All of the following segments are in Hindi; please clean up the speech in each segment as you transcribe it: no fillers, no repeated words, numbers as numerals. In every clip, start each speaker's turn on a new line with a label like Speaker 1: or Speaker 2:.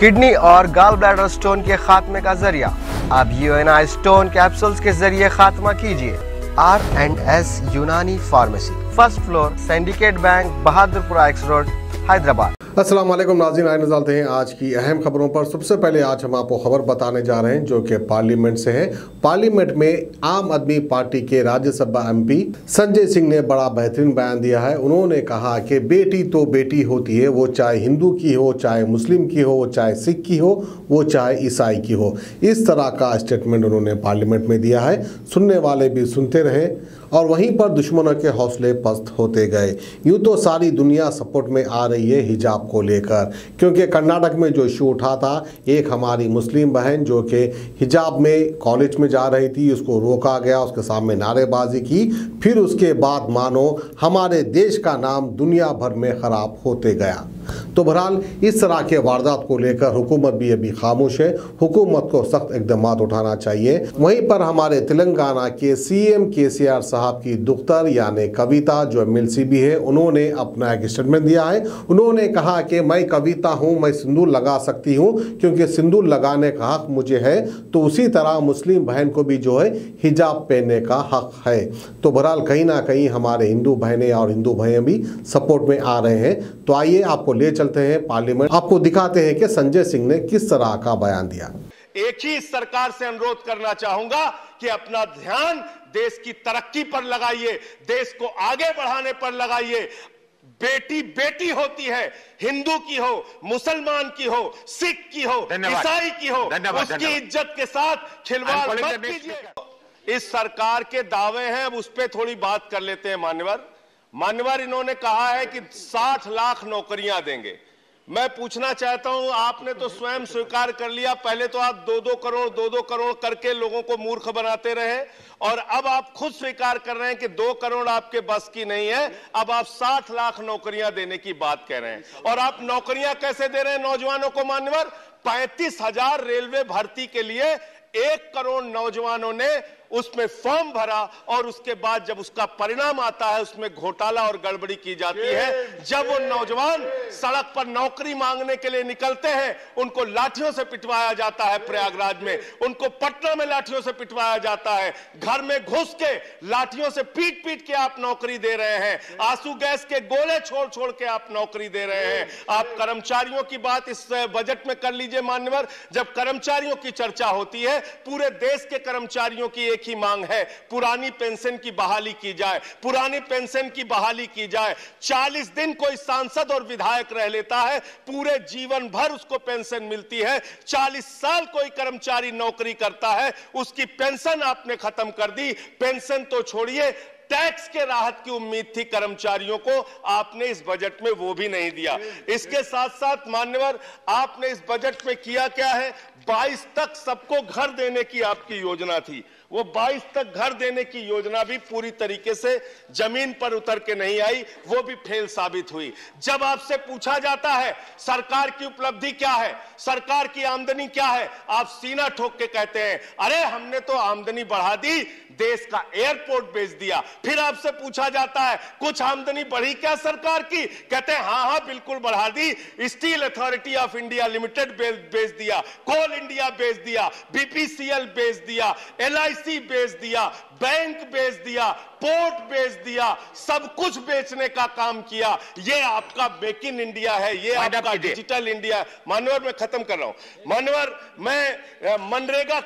Speaker 1: किडनी और गाल ब्लैडर स्टोन के खात्मे का जरिया। अब यूएनआई स्टोन कैप्सूल्स के जरिए खात्मा कीजिए। R&S यूनानी pharmacy, first floor, syndicate bank, Bahadurpura x road, Hyderabad.
Speaker 2: अस्सलाम वालेकुम नाज़रीन, आइए नज़र डालते हैं आज की अहम खबरों पर। सबसे पहले आज हम आपको खबर बताने जा रहे हैं जो कि पार्लियामेंट से है। पार्लियामेंट में आम आदमी पार्टी के राज्यसभा MP संजय सिंह ने बड़ा बेहतरीन बयान दिया है। उन्होंने कहा कि बेटी तो बेटी होती है, वो चाहे हिंदू की हो, चाहे मुस्लिम की हो, चाहे सिख की हो, वो चाहे ईसाई की हो। इस तरह का स्टेटमेंट उन्होंने पार्लियामेंट में दिया है। सुनने वाले भी सुनते रहे और वहीं पर दुश्मनों के हौसले पस्त होते गए। यूँ तो सारी दुनिया सपोर्ट में आ रही है हिजाब को लेकर, क्योंकि कर्नाटक में जो इशू उठा था, एक हमारी मुस्लिम बहन जो कि हिजाब में कॉलेज में जा रही थी, उसको रोका गया, उसके सामने नारेबाजी की, फिर उसके बाद मानो हमारे देश का नाम दुनिया भर में ख़राब होते गया। तो बहरहाल इस तरह के वारदात को लेकर हुकूमत भी अभी खामोश है। हुकूमत को सख्त इक़दाम उठाना चाहिए। वहीं पर हमारे तेलंगाना के CM KCR साहब की दुख्तर यानी कविता जो MLC भी है, उन्होंने अपना एक स्टेटमेंट दिया है। उन्होंने कहा कि मैं कविता हूँ, मैं सिंदूर लगा सकती हूँ क्योंकि सिंदूर लगाने का हक मुझे है, तो उसी तरह मुस्लिम बहन को भी जो है हिजाब पहनने का हक है। तो बहरहाल कहीं ना कहीं हमारे हिंदू बहनें और हिंदू भाई भी सपोर्ट में आ रहे हैं। तो आइए आपको ले चलते हैं पार्लियामेंट, आपको दिखाते हैं कि संजय सिंह ने किस तरह का बयान दिया।
Speaker 3: एक ही सरकार से अनुरोध करना चाहूंगा कि अपना ध्यान देश की तरक्की पर लगाइए, देश को आगे बढ़ाने पर लगाइए। बेटी बेटी होती है, हिंदू की हो, मुसलमान की हो, सिख की हो, ईसाई की हो, उसकी इज्जत के साथ खिलवाड़ मत कीजिए। इस सरकार के दावे हैं, अब उस पर थोड़ी बात कर लेते हैं। मान्यवर इन्होंने कहा है कि 60 लाख नौकरियां देंगे। मैं पूछना चाहता हूं, आपने तो स्वयं स्वीकार कर लिया, पहले तो आप 2-2 करोड़ करके लोगों को मूर्ख बनाते रहे, और अब आप खुद स्वीकार कर रहे हैं कि 2 करोड़ आपके बस की नहीं है। अब आप 60 लाख नौकरियां देने की बात कह रहे हैं। और आप नौकरियां कैसे दे रहे हैं नौजवानों को मान्यवर? 35,000 रेलवे भर्ती के लिए 1 करोड़ नौजवानों ने उसमें फॉर्म भरा, और उसके बाद जब उसका परिणाम आता है उसमें घोटाला और गड़बड़ी की जाती है। जब वो नौजवान सड़क पर नौकरी मांगने के लिए निकलते हैं, उनको लाठियों से पिटवाया जाता है प्रयागराज में, उनको पटना में लाठियों से पिटवाया जाता है, घर में घुस के लाठियों से पीट पीट के आप नौकरी दे रहे हैं, आंसू गैस के गोले छोड़ छोड़ के आप नौकरी दे रहे हैं। आप कर्मचारियों की बात इस बजट में कर लीजिए मान्यवर। जब कर्मचारियों की चर्चा होती है, पूरे देश के कर्मचारियों की एक ही मांग है, पुरानी पेंशन की बहाली की जाए, पुरानी पेंशन की बहाली की जाए। 40 दिन कोई सांसद और विधायक रह लेता है, पूरे जीवन भर उसको पेंशन मिलती है। 40 साल कोई कर्मचारी नौकरी करता है, उसकी पेंशन आपने खत्म कर दी। पेंशन तो छोड़िए, टैक्स के राहत की उम्मीद थी कर्मचारियों को, आपने इस बजट में वो भी नहीं दिया। इसके साथ साथ मान्यवर, आपने इस बजट में किया क्या है? 22 तक सबको घर देने की आपकी योजना थी। वो 22 तक घर देने की योजना भी पूरी तरीके से जमीन पर उतर के नहीं आई, वो भी फेल साबित हुई। जब आपसे पूछा जाता है सरकार की उपलब्धि क्या है, सरकार की आमदनी क्या है, आप सीना ठोक के कहते हैं अरे हमने तो आमदनी बढ़ा दी, देश का एयरपोर्ट बेच दिया। फिर आपसे पूछा जाता है कुछ आमदनी बढ़ी क्या सरकार की, कहते हैं हाँ बिल्कुल बढ़ा दी। Steel Authority of India Limited बेच दिया, कोल इंडिया बेच दिया, BPCL बेच दिया, LIC बेच दिया, बैंक बेच दिया, पोर्ट बेच दिया, सब कुछ बेचने का काम किया। ये आपका मेक इन इंडिया है, ये आपका डिजिटल इंडिया है। मानवर मैं खत्म कर रहा हूं। मानवर मैं मनरेगा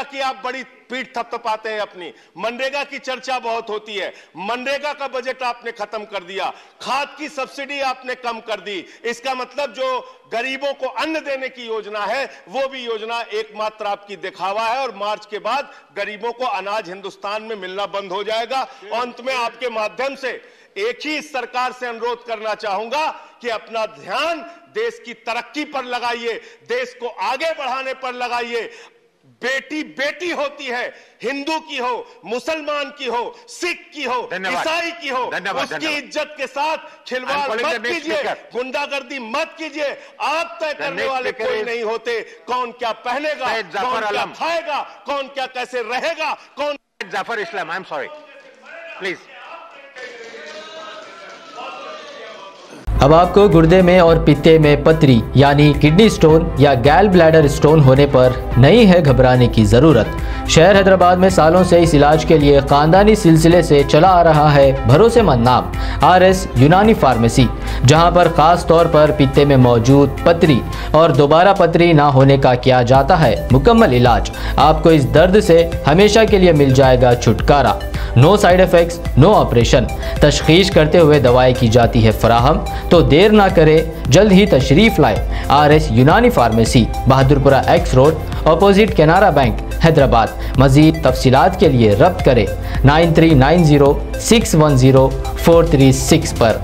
Speaker 3: की आप बड़ी पीठ थपथपाते हैं अपनी। मनरेगा की चर्चा बहुत होती है, मनरेगा का बजट आपने खत्म कर दिया, खाद की सब्सिडी आपने कम कर दी। इसका मतलब जो गरीबों को अन्न देने की योजना है, वो भी योजना एकमात्र आपकी दिखावा है, और मार्च के बाद गरीबों को अनाज हिंदुस्तान में मिलना बंद हो जाएगा। अंत में आपके माध्यम से एक ही सरकार से अनुरोध करना चाहूंगा कि अपना ध्यान देश की तरक्की पर लगाइए, देश को आगे बढ़ाने पर लगाइए। बेटी बेटी होती है, हिंदू की हो, मुसलमान की हो, सिख की हो, ईसाई की हो, उसकी इज्जत के साथ खिलवाड़ मत कीजिए, गुंडागर्दी मत कीजिए। आप तय करने वाले कोई नहीं होते कौन क्या पहनेगा, कौन क्या खाएगा, कौन क्या कैसे रहेगा, कौन।
Speaker 4: जाफर इस्लाम, आई एम सॉरी, प्लीज। अब आपको गुर्दे में और पित्ते में पथरी यानी किडनी स्टोन या गैल ब्लैडर स्टोन होने पर नहीं है घबराने की ज़रूरत। शहर हैदराबाद में सालों से इस इलाज के लिए ख़ानदानी सिलसिले से चला आ रहा है भरोसेमंद नाम RS यूनानी फार्मेसी, जहां पर ख़ास तौर पर पित्ते में मौजूद पथरी और दोबारा पथरी ना होने का किया जाता है मुकम्मल इलाज। आपको इस दर्द से हमेशा के लिए मिल जाएगा छुटकारा। No side effects, no operation. तशखीस करते हुए दवाएं की जाती है फराहम। तो देर ना करें, जल्द ही तशरीफ़ लाए RS यूनानी pharmacy, Bahadurpura X road, opposite Canara bank, Hyderabad. मज़ीद तफसीलात के लिए रब्त करें 9390 610 436 पर।